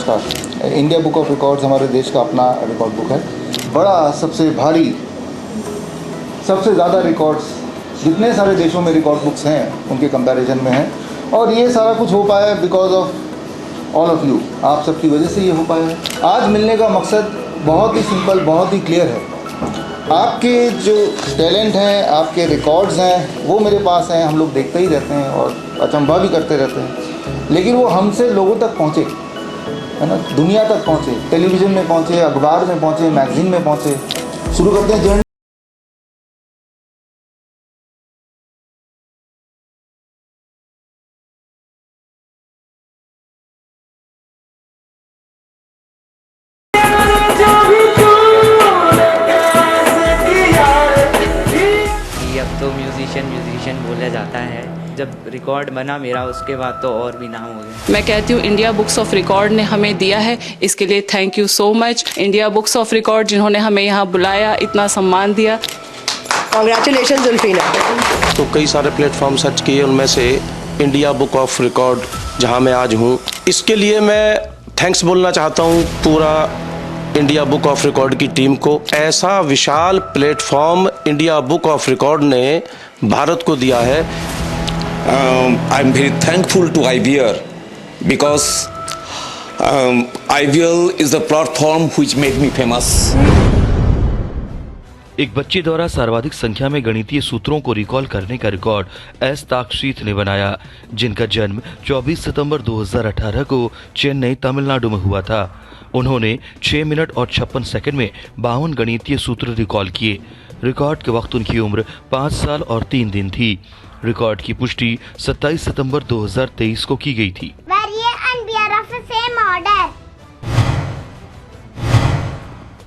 नमस्कार। India book of records हमारे देश का अपना रिकॉर्ड बुक है। बड़ा, सबसे भारी, सबसे ज़्यादा रिकॉर्ड्स जितने सारे देशों में रिकॉर्ड बुक्स हैं उनके कंपैरिजन में है। और ये सारा कुछ हो पाया है because of all of you, आप सबकी वजह से ये हो पाया है। आज मिलने का मकसद बहुत ही सिंपल, बहुत ही क्लियर है। आपके जो टैलेंट हैं, आपके रिकॉर्ड्स हैं, वो मेरे पास हैं। हम लोग देखते ही रहते हैं और अचंभा भी करते रहते हैं, लेकिन वो हमसे लोगों तक पहुँचे, है ना, दुनिया तक पहुँचे, टेलीविज़न में पहुँचे, अखबार में पहुँचे, मैगज़ीन में पहुँचे। शुरू करते हैं जर्नी। अब तो म्यूजिशियन बोला जाता है। जब रिकॉर्ड बना मेरा, उसके बाद तो और भी नाम हो गए। मैं कहती हूँ इंडिया बुक्स ऑफ रिकॉर्ड ने हमें दिया है, इसके लिए thank you so much. India books of record जिन्होंने हमें यहाँ बुलाया, इतना सम्मान दिया, कांग्रेचुलेशन जुल्फीना। तो कई सारे प्लेटफॉर्म सर्च किए, उनमें से इंडिया बुक ऑफ रिकॉर्ड जहाँ मैं आज हूँ, इसके लिए मैं थैंक्स बोलना चाहता हूँ पूरा इंडिया बुक ऑफ रिकॉर्ड की टीम को। ऐसा विशाल platform India book of record ने भारत को दिया है। I am very thankful to IVR because IVL is the platform which made me famous. एक बच्चे द्वारा सर्वाधिक संख्या में गणितीय सूत्रों को रिकॉल करने का रिकॉर्ड एस ताकशीत ने बनाया, जिनका जन्म 24 सितंबर 2018 को चेन्नई, तमिलनाडु में हुआ था। उन्होंने 6 मिनट और 56 सेकंड में 52 गणितीय सूत्र रिकॉल किए। रिकॉर्ड के वक्त उनकी उम्र 5 साल और 3 दिन थी। रिकॉर्ड की पुष्टि 27 सितंबर 2023 को की गई थी।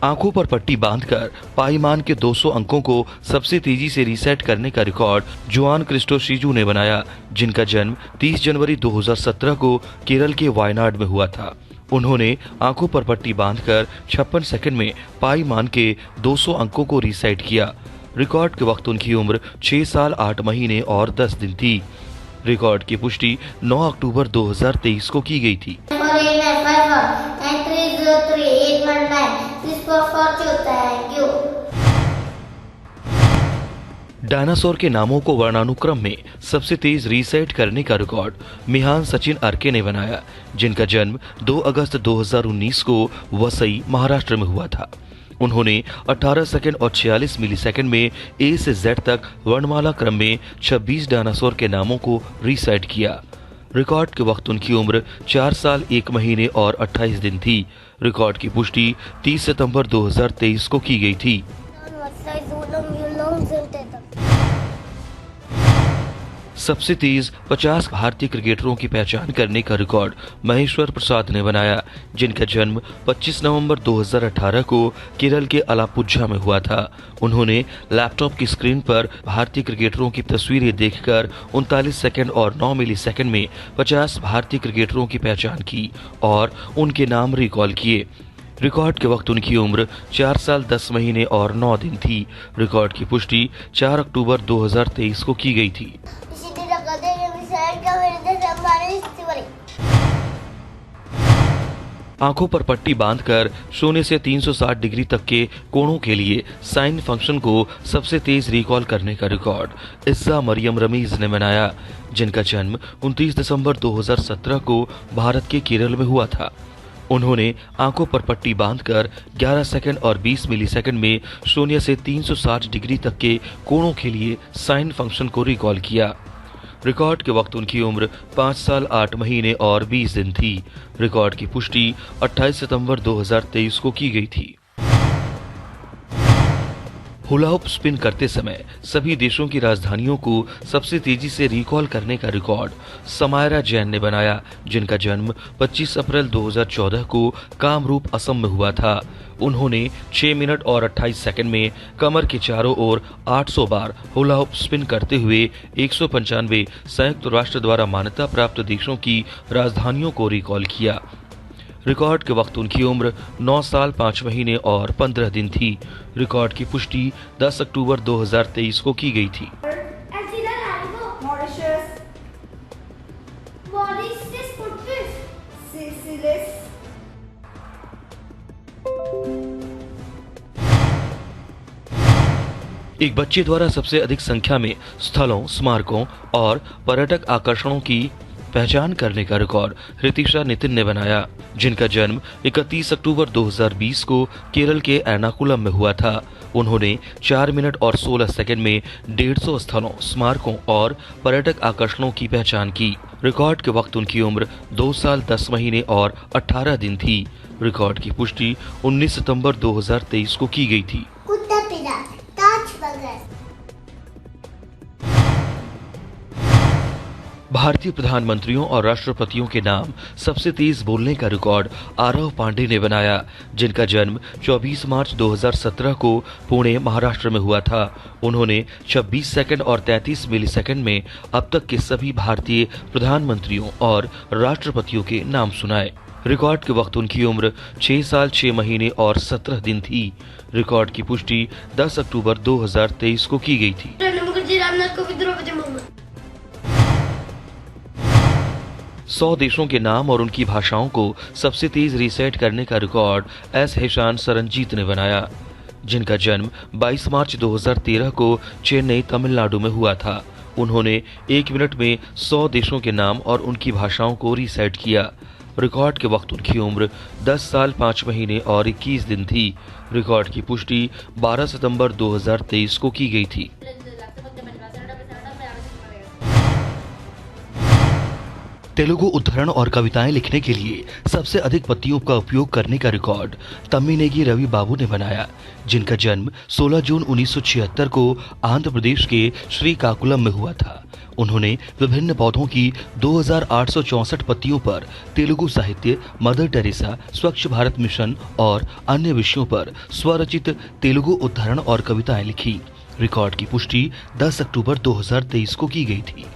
आंखों पर पट्टी बांधकर पाईमान के 200 अंकों को सबसे तेजी से रीसेट करने का रिकॉर्ड जुआन क्रिस्टो शिजू ने बनाया, जिनका जन्म 30 जनवरी 2017 को केरल के वायनाड में हुआ था। उन्होंने आंखों पर पट्टी बांधकर 56 सेकंड में पाईमान के 200 अंकों को रीसेट किया। रिकॉर्ड के वक्त उनकी उम्र 6 साल 8 महीने और 10 दिन थी। रिकॉर्ड की पुष्टि 9 अक्टूबर 2023 को की गई थी। डायनासोर के नामों को वर्णानुक्रम में सबसे तेज रीसेट करने का रिकॉर्ड मिहान सचिन अर्के ने बनाया, जिनका जन्म 2 अगस्त 2019 को वसई, महाराष्ट्र में हुआ था। उन्होंने 18 सेकंड और 46 मिलीसेकंड में ए से जेड तक वर्णमाला क्रम में 26 डायनासोर के नामों को रीसेट किया। रिकॉर्ड के वक्त उनकी उम्र 4 साल 1 महीने और 28 दिन थी। रिकॉर्ड की पुष्टि 30 सितंबर 2023 को की गई थी। सबसे तेज 50 भारतीय क्रिकेटरों की पहचान करने का रिकॉर्ड महेश्वर प्रसाद ने बनाया, जिनका जन्म 25 नवंबर 2018 को केरल के अलापुझा में हुआ था। उन्होंने लैपटॉप की स्क्रीन पर भारतीय क्रिकेटरों की तस्वीरें देखकर 39 सेकंड और 9 मिलीसेकंड में 50 भारतीय क्रिकेटरों की पहचान की और उनके नाम रिकॉल किए। रिकॉर्ड के वक्त उनकी उम्र 4 साल 10 महीने और 9 दिन थी। रिकॉर्ड की पुष्टि 4 अक्टूबर 2023 को की गई थी। आंखों पर पट्टी बांधकर 0 से 360 डिग्री तक के कोणों के लिए साइन फंक्शन को सबसे तेज रिकॉल करने का रिकॉर्ड इस्सा मरियम रमीज ने बनाया, जिनका जन्म 29 दिसंबर 2017 को भारत के केरल में हुआ था। उन्होंने आंखों पर पट्टी बांधकर 11 सेकंड और 20 मिलीसेकंड में 0 से 360 डिग्री तक के कोणों के लिए साइन फंक्शन को रिकॉल किया। रिकॉर्ड के वक्त उनकी उम्र 5 साल 8 महीने और 20 दिन थी। रिकॉर्ड की पुष्टि 28 सितंबर 2023 को की गई थी। हुला हुप स्पिन करते समय सभी देशों की राजधानियों को सबसे तेजी से रिकॉल करने का रिकॉर्ड समायरा जैन ने बनाया, जिनका जन्म 25 अप्रैल 2014 को कामरूप, असम में हुआ था। उन्होंने 6 मिनट और 28 सेकंड में कमर के चारों ओर 800 बार हुला हुप स्पिन करते हुए 195 संयुक्त राष्ट्र द्वारा मान्यता प्राप्त देशों की राजधानियों को रिकॉल किया। रिकॉर्ड के वक्त उनकी उम्र 9 साल 5 महीने और 15 दिन थी। रिकॉर्ड की पुष्टि 10 अक्टूबर 2023 को की गई थी। एक बच्चे द्वारा सबसे अधिक संख्या में स्थलों, स्मारकों और पर्यटक आकर्षणों की पहचान करने का रिकॉर्ड ऋतिशा नितिन ने बनाया, जिनका जन्म 31 अक्टूबर 2020 को केरल के एर्नाकुलम में हुआ था। उन्होंने 4 मिनट और 16 सेकंड में 150 स्थलों, स्मारकों और पर्यटक आकर्षणों की पहचान की। रिकॉर्ड के वक्त उनकी उम्र 2 साल 10 महीने और 18 दिन थी। रिकॉर्ड की पुष्टि 19 सितंबर 2023 को की गई थी। भारतीय प्रधानमंत्रियों और राष्ट्रपतियों के नाम सबसे तेज बोलने का रिकॉर्ड आरव पांडे ने बनाया, जिनका जन्म 24 मार्च 2017 को पुणे, महाराष्ट्र में हुआ था। उन्होंने 26 सेकंड और 33 मिलीसेकंड में अब तक के सभी भारतीय प्रधानमंत्रियों और राष्ट्रपतियों के नाम सुनाए। रिकॉर्ड के वक्त उनकी उम्र 6 साल 6 महीने और 17 दिन थी। रिकॉर्ड की पुष्टि 10 अक्टूबर 2023 को की गई थी। 100 देशों के नाम और उनकी भाषाओं को सबसे तेज रीसेट करने का रिकॉर्ड एस हेशान सरनजीत ने बनाया, जिनका जन्म 22 मार्च 2013 को चेन्नई, तमिलनाडु में हुआ था। उन्होंने 1 मिनट में 100 देशों के नाम और उनकी भाषाओं को रीसेट किया। रिकॉर्ड के वक्त उनकी उम्र 10 साल 5 महीने और 21 दिन थी। रिकॉर्ड की पुष्टि 12 सितंबर 2023 को की गई थी। तेलुगु उद्धरण और कविताएं लिखने के लिए सबसे अधिक पत्तियों का उपयोग करने का रिकॉर्ड तम्मीनेगी रवि बाबू ने बनाया, जिनका जन्म 16 जून 1976 को आंध्र प्रदेश के श्रीकाकुलम में हुआ था। उन्होंने विभिन्न पौधों की 2864 पत्तियों पर तेलुगु साहित्य, मदर टेरेसा, स्वच्छ भारत मिशन और अन्य विषयों पर स्वरचित तेलुगु उद्धरण और कविताएं लिखी। रिकॉर्ड की पुष्टि 10 अक्टूबर 2023 को की गई थी।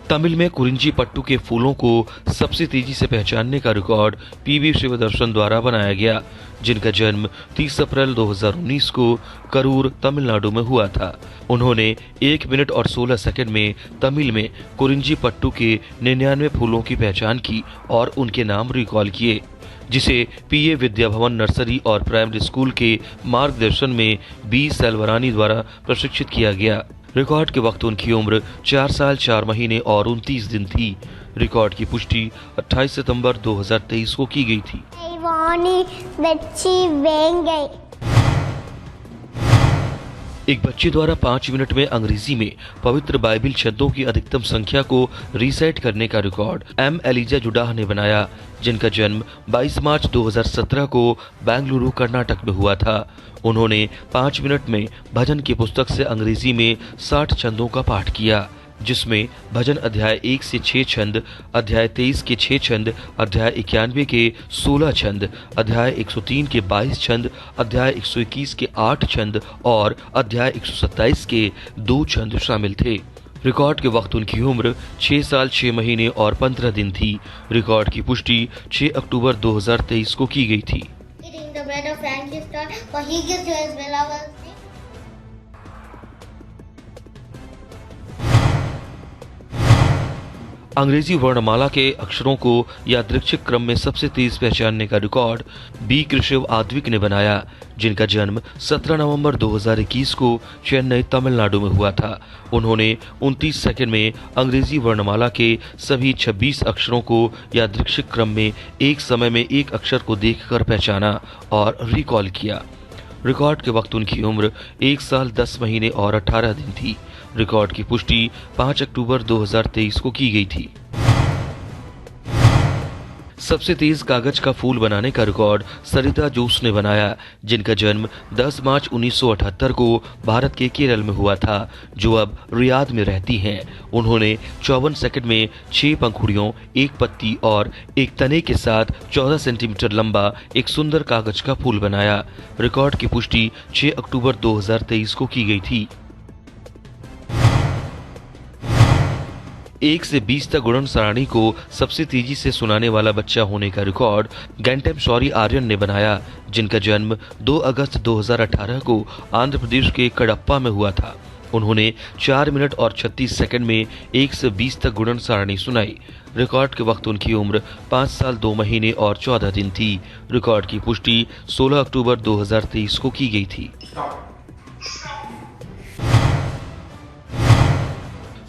तमिल में कुरिंजी पट्टू के फूलों को सबसे तेजी से पहचानने का रिकॉर्ड पीवी शिवदर्शन द्वारा बनाया गया, जिनका जन्म 30 अप्रैल 2019 को करूर, तमिलनाडु में हुआ था। उन्होंने 1 मिनट और 16 सेकंड में तमिल में कुरिंजी पट्टू के 99 फूलों की पहचान की और उनके नाम रिकॉल किए, जिसे पीए विद्या भवन नर्सरी और प्राइमरी स्कूल के मार्गदर्शन में बी सेल्वरानी द्वारा प्रशिक्षित किया गया। रिकॉर्ड के वक्त उनकी उम्र 4 साल 4 महीने और 29 दिन थी। रिकॉर्ड की पुष्टि 28 सितंबर 2023 को की गई थी। एक बच्चे द्वारा 5 मिनट में अंग्रेजी में पवित्र बाइबिल शब्दों की अधिकतम संख्या को रीसेट करने का रिकॉर्ड एम एलिजा जुडाह ने बनाया, जिनका जन्म 22 मार्च 2017 को बेंगलुरु, कर्नाटक में हुआ था। उन्होंने 5 मिनट में भजन की पुस्तक से अंग्रेजी में 60 छंदों का पाठ किया, जिसमें भजन अध्याय 1 से 6 छंद, अध्याय 23 के 6 छंद, अध्याय 91 के 16 छंद, अध्याय 103 के 22 छंद, अध्याय 121 के 8 छंद और अध्याय 127 के 2 छंद शामिल थे। रिकॉर्ड के वक्त उनकी उम्र 6 साल 6 महीने और 15 दिन थी। रिकॉर्ड की पुष्टि 6 अक्टूबर 2023 को की गई थी। अंग्रेजी वर्णमाला के अक्षरों को यादृच्छिक क्रम में सबसे तेज पहचानने का रिकॉर्ड बी कृषिव आद्विक ने बनाया, जिनका जन्म 17 नवंबर 2021 को चेन्नई, तमिलनाडु में हुआ था। उन्होंने 29 सेकंड में अंग्रेजी वर्णमाला के सभी 26 अक्षरों को यादृच्छिक क्रम में एक समय में एक अक्षर को देखकर पहचाना और रिकॉल किया। रिकॉर्ड के वक्त उनकी उम्र 1 साल 10 महीने और 18 दिन थी। रिकॉर्ड की पुष्टि 5 अक्टूबर 2023 को की गई थी। सबसे तेज कागज का फूल बनाने का रिकॉर्ड सरिता जोश ने बनाया, जिनका जन्म 10 मार्च 1978 को भारत के केरल में हुआ था, जो अब रियाद में रहती हैं। उन्होंने 54 सेकंड में 6 पंखुड़ियों, 1 पत्ती और एक तने के साथ 14 सेंटीमीटर लंबा एक सुंदर कागज का फूल बनाया। रिकॉर्ड की पुष्टि 6 अक्टूबर 2023 को की गई थी। 1 से 20 तक गुणन सारणी को सबसे तेजी से सुनाने वाला बच्चा होने का रिकॉर्ड गैंटेम शौरी आर्यन ने बनाया, जिनका जन्म 2 अगस्त 2018 को आंध्र प्रदेश के कडप्पा में हुआ था। उन्होंने 4 मिनट और 36 सेकंड में 1 से 20 तक गुणन सारणी सुनाई। रिकॉर्ड के वक्त उनकी उम्र 5 साल 2 महीने और 14 दिन थी। रिकॉर्ड की पुष्टि 16 अक्टूबर 2023 को की गई थी।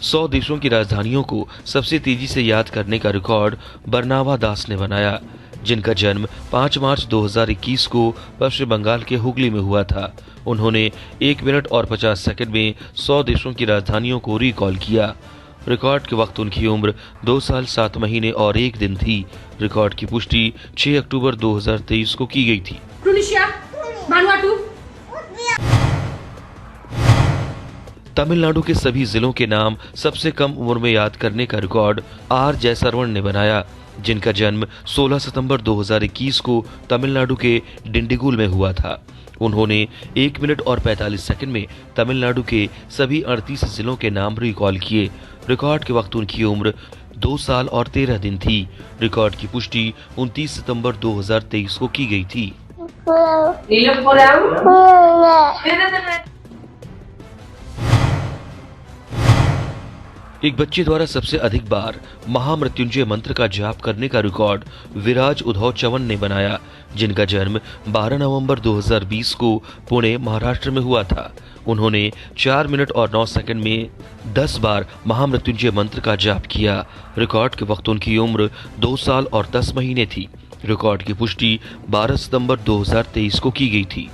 100 देशों की राजधानियों को सबसे तेजी से याद करने का रिकॉर्ड बरनावा दास ने बनाया, जिनका जन्म 5 मार्च 2021 को पश्चिम बंगाल के हुगली में हुआ था। उन्होंने 1 मिनट और 50 सेकंड में 100 देशों की राजधानियों को रिकॉल किया। रिकॉर्ड के वक्त उनकी उम्र 2 साल 7 महीने और 1 दिन थी। रिकॉर्ड की पुष्टि 6 अक्टूबर 2023 को की गई थी। तमिलनाडु के सभी जिलों के नाम सबसे कम उम्र में याद करने का रिकॉर्ड आर जयसरवण ने बनाया, जिनका जन्म 16 सितंबर 2021 को तमिलनाडु के डिंडिगुल में हुआ था। उन्होंने 1 मिनट और 45 सेकंड में तमिलनाडु के सभी 38 जिलों के नाम रिकॉल किए। रिकॉर्ड के वक्त उनकी उम्र 2 साल और 13 दिन थी। रिकॉर्ड की पुष्टि 29 सितंबर 2023 को की गई थी। एक बच्चे द्वारा सबसे अधिक बार महामृत्युंजय मंत्र का जाप करने का रिकॉर्ड विराज उद्धव चवन ने बनाया, जिनका जन्म 12 नवंबर 2020 को पुणे, महाराष्ट्र में हुआ था। उन्होंने 4 मिनट और 9 सेकंड में 10 बार महामृत्युंजय मंत्र का जाप किया। रिकॉर्ड के वक्त उनकी उम्र 2 साल और 10 महीने थी। रिकॉर्ड की पुष्टि 12 सितंबर 2023 को की गई थी।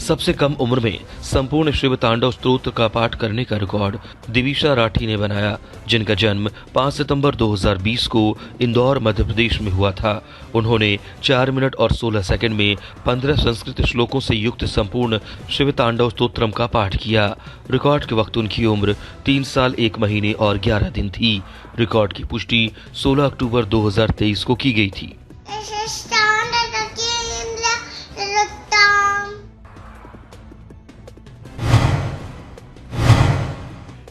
सबसे कम उम्र में संपूर्ण शिव तांडव स्तोत्र का पाठ करने का रिकॉर्ड दिविशा राठी ने बनाया, जिनका जन्म 5 सितंबर 2020 को इंदौर, मध्य प्रदेश में हुआ था। उन्होंने 4 मिनट और 16 सेकंड में 15 संस्कृत श्लोकों से युक्त संपूर्ण शिव तांडव स्तोत्रम का पाठ किया। रिकॉर्ड के वक्त उनकी उम्र 3 साल 1 महीने और 11 दिन थी। रिकॉर्ड की पुष्टि 16 अक्टूबर 2023 को की गई थी।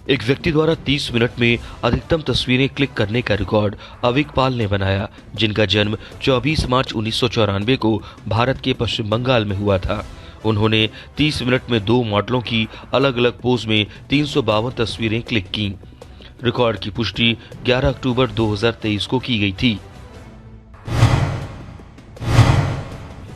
एक व्यक्ति द्वारा 30 मिनट में अधिकतम तस्वीरें क्लिक करने का रिकॉर्ड अविक पाल ने बनाया, जिनका जन्म 24 मार्च 1994 को भारत के पश्चिम बंगाल में हुआ था। उन्होंने 30 मिनट में 2 मॉडलों की अलग अलग पोज में 352 तस्वीरें क्लिक की। रिकॉर्ड की पुष्टि 11 अक्टूबर 2023 को की गई थी।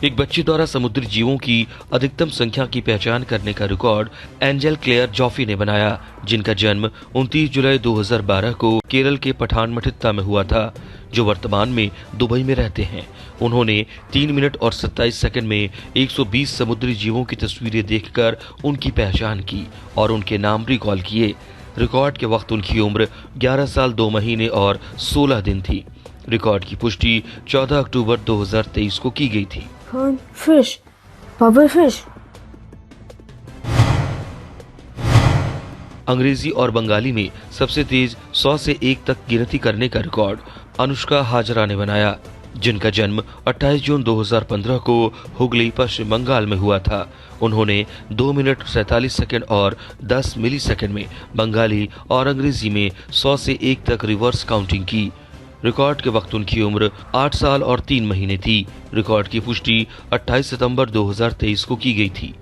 एक बच्चे द्वारा समुद्री जीवों की अधिकतम संख्या की पहचान करने का रिकॉर्ड एंजल क्लेयर जॉफी ने बनाया, जिनका जन्म 29 जुलाई 2012 को केरल के पठानमथिट्टा में हुआ था, जो वर्तमान में दुबई में रहते हैं। उन्होंने 3 मिनट और 27 सेकंड में 120 समुद्री जीवों की तस्वीरें देखकर उनकी पहचान की और उनके नाम रिकॉल किए। रिकॉर्ड के वक्त उनकी उम्र 11 साल 2 महीने और 16 दिन थी। रिकॉर्ड की पुष्टि 14 अक्टूबर 2023 को की गई थी। Fish, bubble fish. अंग्रेजी और बंगाली में सबसे तेज 100 से 1 तक गिनती करने का रिकॉर्ड अनुष्का हाजरा ने बनाया, जिनका जन्म 28 जून 2015 को हुगली, पश्चिम बंगाल में हुआ था। उन्होंने 2 मिनट 47 सेकंड और 10 मिली सेकंड में बंगाली और अंग्रेजी में 100 से 1 तक रिवर्स काउंटिंग की। रिकॉर्ड के वक्त उनकी उम्र 8 साल और 3 महीने थी। रिकॉर्ड की पुष्टि 28 सितंबर 2023 को की गई थी।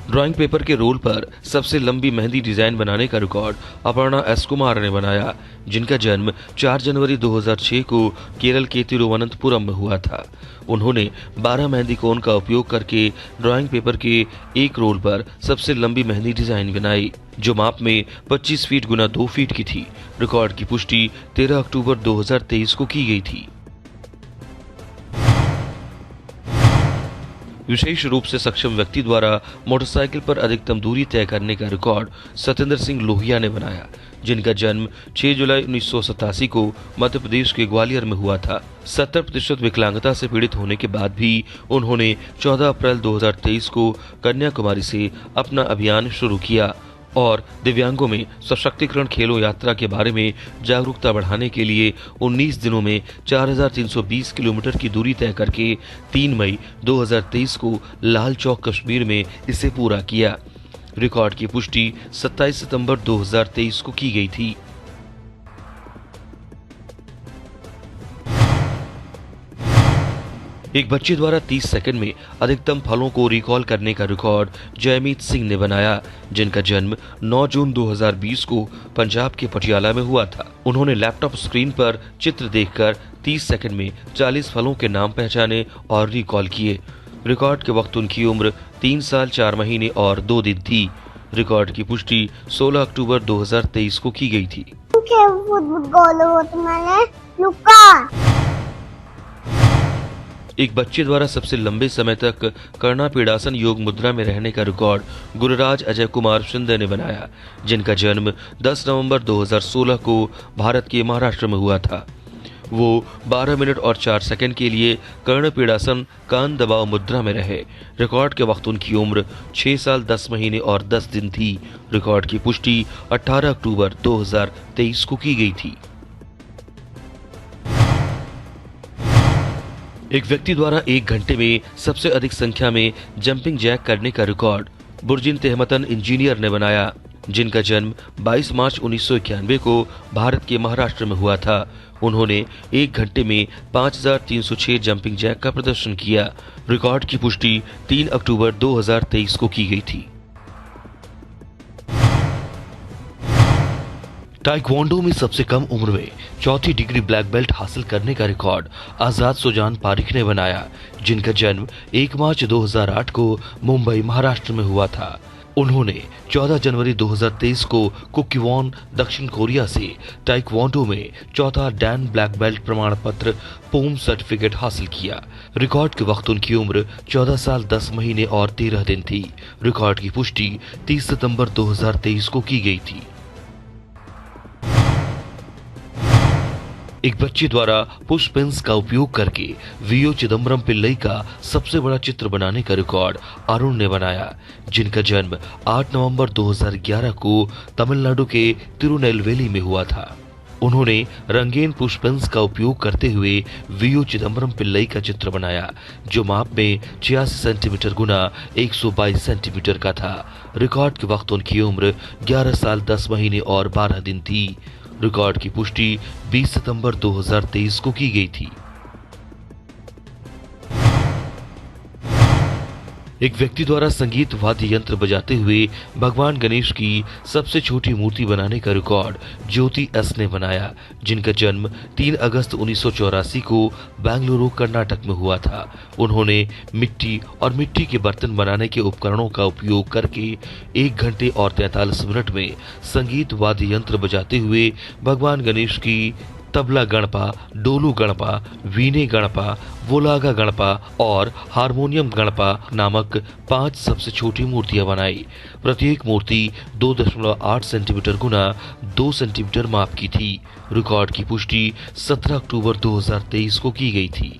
ड्राइंग पेपर के रोल पर सबसे लंबी मेहंदी डिजाइन बनाने का रिकॉर्ड अपर्णा एस कुमार ने बनाया, जिनका जन्म 4 जनवरी 2006 को केरल के तिरुवनंतपुरम में हुआ था। उन्होंने 12 मेहंदी कोन का उपयोग करके ड्राइंग पेपर के एक रोल पर सबसे लंबी मेहंदी डिजाइन बनाई, जो माप में 25 फीट गुना 2 फीट की थी। रिकॉर्ड की पुष्टि 13 अक्टूबर 2023 को की गई थी। विशेष रूप से सक्षम व्यक्ति द्वारा मोटरसाइकिल पर अधिकतम दूरी तय करने का रिकॉर्ड सत्येंद्र सिंह लोहिया ने बनाया, जिनका जन्म 6 जुलाई 1987 को मध्य प्रदेश के ग्वालियर में हुआ था। 70% विकलांगता से पीड़ित होने के बाद भी उन्होंने 14 अप्रैल 2023 को कन्याकुमारी से अपना अभियान शुरू किया और दिव्यांगों में सशक्तिकरण खेलो यात्रा के बारे में जागरूकता बढ़ाने के लिए 19 दिनों में 4320 किलोमीटर की दूरी तय करके 3 मई 2023 को लाल चौक, कश्मीर में इसे पूरा किया। रिकॉर्ड की पुष्टि 27 सितंबर 2023 को की गई थी। एक बच्चे द्वारा 30 सेकंड में अधिकतम फलों को रिकॉल करने का रिकॉर्ड जयमीत सिंह ने बनाया, जिनका जन्म 9 जून 2020 को पंजाब के पटियाला में हुआ था। उन्होंने लैपटॉप स्क्रीन पर चित्र देखकर 30 सेकंड में 40 फलों के नाम पहचाने और रिकॉल किए। रिकॉर्ड के वक्त उनकी उम्र 3 साल 4 महीने और 2 दिन थी। रिकॉर्ड की पुष्टि 16 अक्टूबर 2023 को की गई थी। एक बच्चे द्वारा सबसे लंबे समय तक कर्णापीडासन योग मुद्रा में रहने का रिकॉर्ड गुरुराज अजय कुमार शिंदे ने बनाया, जिनका जन्म 10 नवंबर 2016 को भारत के महाराष्ट्र में हुआ था। वो 12 मिनट और 4 सेकंड के लिए कर्णपीडासन कान दबाव मुद्रा में रहे। रिकॉर्ड के वक्त उनकी उम्र 6 साल 10 महीने और 10 दिन थी। रिकॉर्ड की पुष्टि 18 अक्टूबर 2023 को की गई थी। एक व्यक्ति द्वारा 1 घंटे में सबसे अधिक संख्या में जंपिंग जैक करने का रिकॉर्ड बुर्जिन तेहमतन इंजीनियर ने बनाया, जिनका जन्म 22 मार्च 1991 को भारत के महाराष्ट्र में हुआ था। उन्होंने 1 घंटे में 5306 जंपिंग जैक का प्रदर्शन किया। रिकॉर्ड की पुष्टि 3 अक्टूबर 2023 को की गई थी। ताइक्वांडो में सबसे कम उम्र में 4थी डिग्री ब्लैक बेल्ट हासिल करने का रिकॉर्ड आजाद सुजान पारिक ने बनाया, जिनका जन्म 1 मार्च 2008 को मुंबई महाराष्ट्र में हुआ था। उन्होंने 14 जनवरी 2023 को कुकीवॉन दक्षिण कोरिया से ताइक्वांडो में 4था डैन ब्लैक बेल्ट प्रमाण पत्र पोम सर्टिफिकेट हासिल किया। रिकॉर्ड के वक्त उनकी उम्र 14 साल 10 महीने और 13 दिन थी। रिकॉर्ड की पुष्टि 30 सितंबर 2023 को की गई थी। एक बच्चे द्वारा पुश पेंस का उपयोग करके वीओ चिदम्बरम पिल्लई का सबसे बड़ा चित्र बनाने का रिकॉर्ड अरुण ने बनाया, जिनका जन्म 8 नवंबर 2011 को तमिलनाडु के तिरुनेलवेली में हुआ था। उन्होंने रंगीन पुश पेंस का उपयोग करते हुए वीओ चिदम्बरम पिल्लई का चित्र बनाया, जो माप में 86 सेंटीमीटर गुना 122 सेंटीमीटर का था। रिकॉर्ड के वक्त उनकी उम्र 11 साल 10 महीने और 12 दिन थी। रिकॉर्ड की पुष्टि 20 सितंबर 2023 को की गई थी। एक व्यक्ति द्वारा संगीत वाद्य यंत्र बजाते हुए भगवान गणेश की सबसे छोटी मूर्ति बनाने का रिकॉर्ड ज्योति एस ने बनाया, जिनका जन्म 3 अगस्त 1984 को बेंगलुरु कर्नाटक में हुआ था। उन्होंने मिट्टी और मिट्टी के बर्तन बनाने के उपकरणों का उपयोग करके 1 घंटे और 43 मिनट में संगीत वाद्य यंत्र बजाते हुए भगवान गणेश की तबला गणपा, डोलू गणपा, वीणे गणपा, वोलागा गणपा और हारमोनियम गणपा नामक 5 सबसे छोटी मूर्तियां बनाई। प्रत्येक मूर्ति 2.8 सेंटीमीटर गुना 2 सेंटीमीटर माप की थी। रिकॉर्ड की पुष्टि 17 अक्टूबर 2023 को की गई थी।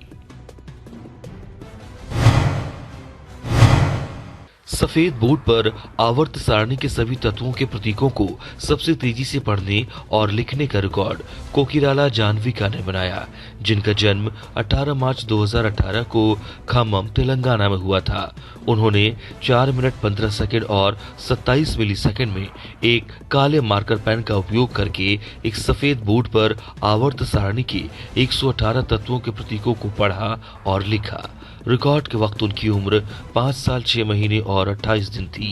सफेद बोर्ड पर आवर्त सारणी के सभी तत्वों के प्रतीकों को सबसे तेजी से पढ़ने और लिखने का रिकॉर्ड कोकिराला जानविका ने बनाया, जिनका जन्म 18 मार्च 2018 को खम्मम तेलंगाना में हुआ था। उन्होंने 4 मिनट 15 सेकंड और 27 मिलीसेकंड में एक काले मार्कर पेन का उपयोग करके एक सफेद बोर्ड पर आवर्त सारणी के 118 तत्वों के प्रतीकों को पढ़ा और लिखा। रिकॉर्ड के वक्त उनकी उम्र 5 साल 6 महीने और 28 दिन थी।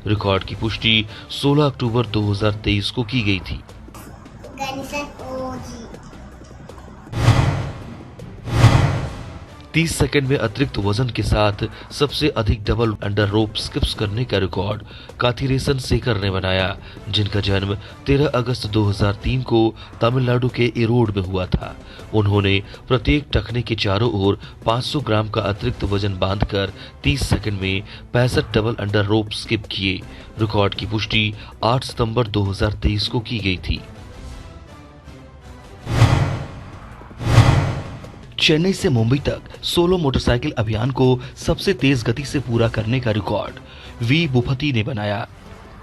रिकॉर्ड की पुष्टि 16 अक्टूबर 2023 को की गई थी। 30 सेकंड में अतिरिक्त वजन के साथ सबसे अधिक डबल अंडर रोप स्किप्स करने का रिकॉर्ड काथिरेसन सेकर ने बनाया, जिनका जन्म 13 अगस्त 2003 को तमिलनाडु के इरोड में हुआ था। उन्होंने प्रत्येक टखने के चारों ओर 500 ग्राम का अतिरिक्त वजन बांधकर 30 सेकंड में 65 डबल अंडर रोप स्किप किए। रिकॉर्ड की पुष्टि 8 सितंबर 2023 को की गई थी। चेन्नई से मुंबई तक सोलो मोटरसाइकिल अभियान को सबसे तेज गति से पूरा करने का रिकॉर्ड वी भूपति ने बनाया,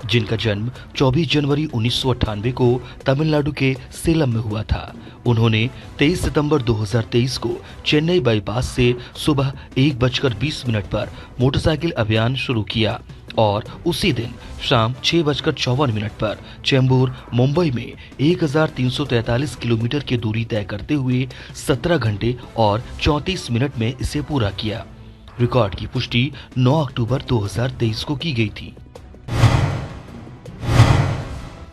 जिनका जन्म 24 जनवरी 1998 को तमिलनाडु के सेलम में हुआ था। उन्होंने 23 सितंबर 2023 को चेन्नई बाईपास से सुबह 1:20 पर मोटरसाइकिल अभियान शुरू किया। और उसी दिन शाम 6:54 पर चेंबूर मुंबई में 1343 किलोमीटर की दूरी तय करते हुए 17 घंटे और 34 मिनट में इसे पूरा किया। रिकॉर्ड की पुष्टि 9 अक्टूबर 2023 को की गई थी।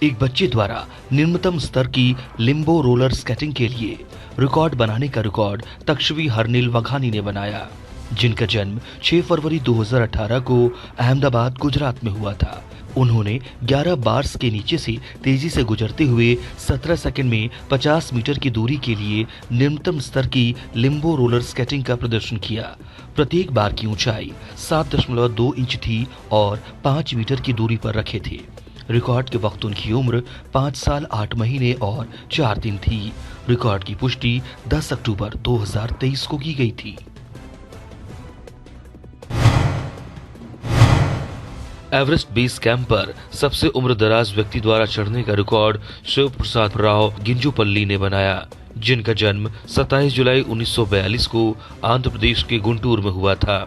एक बच्चे द्वारा निम्नतम स्तर की लिम्बो रोलर स्केटिंग के लिए रिकॉर्ड बनाने का रिकॉर्ड तक्षवी हरनील वघानी ने बनाया, जिनका जन्म 6 फरवरी 2018 को अहमदाबाद, गुजरात में हुआ था। उन्होंने 11 बार्स के नीचे से तेजी से गुजरते हुए 17 सेकंड में 50 मीटर की दूरी के लिए निम्नतम स्तर की लिम्बो रोलर स्केटिंग का प्रदर्शन किया। प्रत्येक बार की ऊंचाई 7.2 इंच थी और 5 मीटर की दूरी पर रखे थे। रिकॉर्ड के वक्त उनकी उम्र 5 साल 8 महीने और 4 दिन थी। रिकॉर्ड की पुष्टि 10 अक्टूबर 2023 को की गई थी। एवरेस्ट बेस कैंप पर सबसे उम्रदराज व्यक्ति द्वारा चढ़ने का रिकॉर्ड शिव प्रसाद राव गिंजुपल्ली ने बनाया, जिनका जन्म 27 जुलाई 1942 को आंध्र प्रदेश के गुंटूर में हुआ था।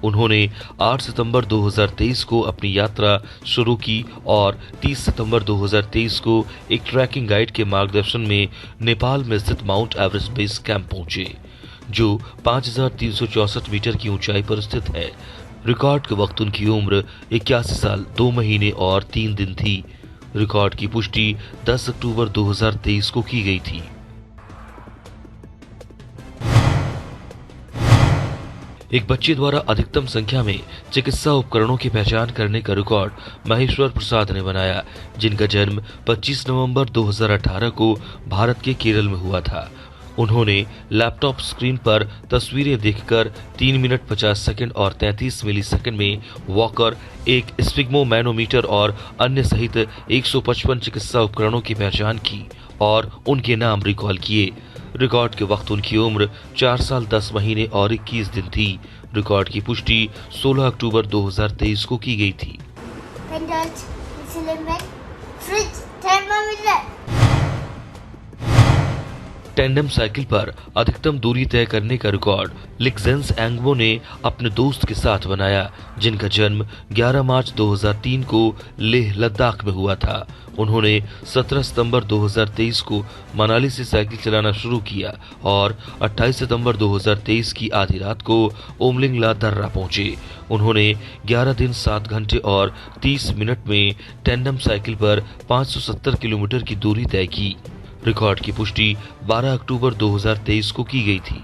उन्होंने 8 सितंबर 2023 को अपनी यात्रा शुरू की और 30 सितंबर 2023 को एक ट्रैकिंग गाइड के मार्गदर्शन में नेपाल में स्थित माउंट एवरेस्ट बेस कैंप पहुंचे, जो 5364 मीटर की ऊंचाई पर स्थित है। रिकॉर्ड के वक्त उनकी उम्र 81 साल 2 महीने और 3 दिन थी। रिकॉर्ड की पुष्टि 10 अक्टूबर 2023 को की गई थी। एक बच्चे द्वारा अधिकतम संख्या में चिकित्सा उपकरणों की पहचान करने का रिकॉर्ड महेश्वर प्रसाद ने बनाया, जिनका जन्म 25 नवंबर 2018 को भारत के केरल में हुआ था। उन्होंने लैपटॉप स्क्रीन पर तस्वीरें देखकर 3 मिनट 50 सेकंड और 33 मिलीसेकंड में वॉकर, एक स्फिग्मोमैनोमीटर और अन्य सहित 155 चिकित्सा उपकरणों की पहचान की और उनके नाम रिकॉल किए। रिकॉर्ड के वक्त उनकी उम्र 4 साल 10 महीने और 21 दिन थी। रिकॉर्ड की पुष्टि 16 अक्टूबर 2023 को की गई थी। टैंडम साइकिल पर अधिकतम दूरी तय करने का रिकॉर्ड लिक्जेंस एंगवो ने अपने दोस्त के साथ बनाया, जिनका जन्म 11 मार्च 2003 को लेह लद्दाख में हुआ था। उन्होंने 17 सितंबर 2023 को मनाली से साइकिल चलाना शुरू किया और 28 सितंबर 2023 की आधी रात को ओमलिंगला दर्रा पहुंचे। उन्होंने 11 दिन 7 घंटे और 30 मिनट में टैंडम साइकिल पर 570 किलोमीटर की दूरी तय की। रिकॉर्ड की पुष्टि 12 अक्टूबर 2023 को की गई थी।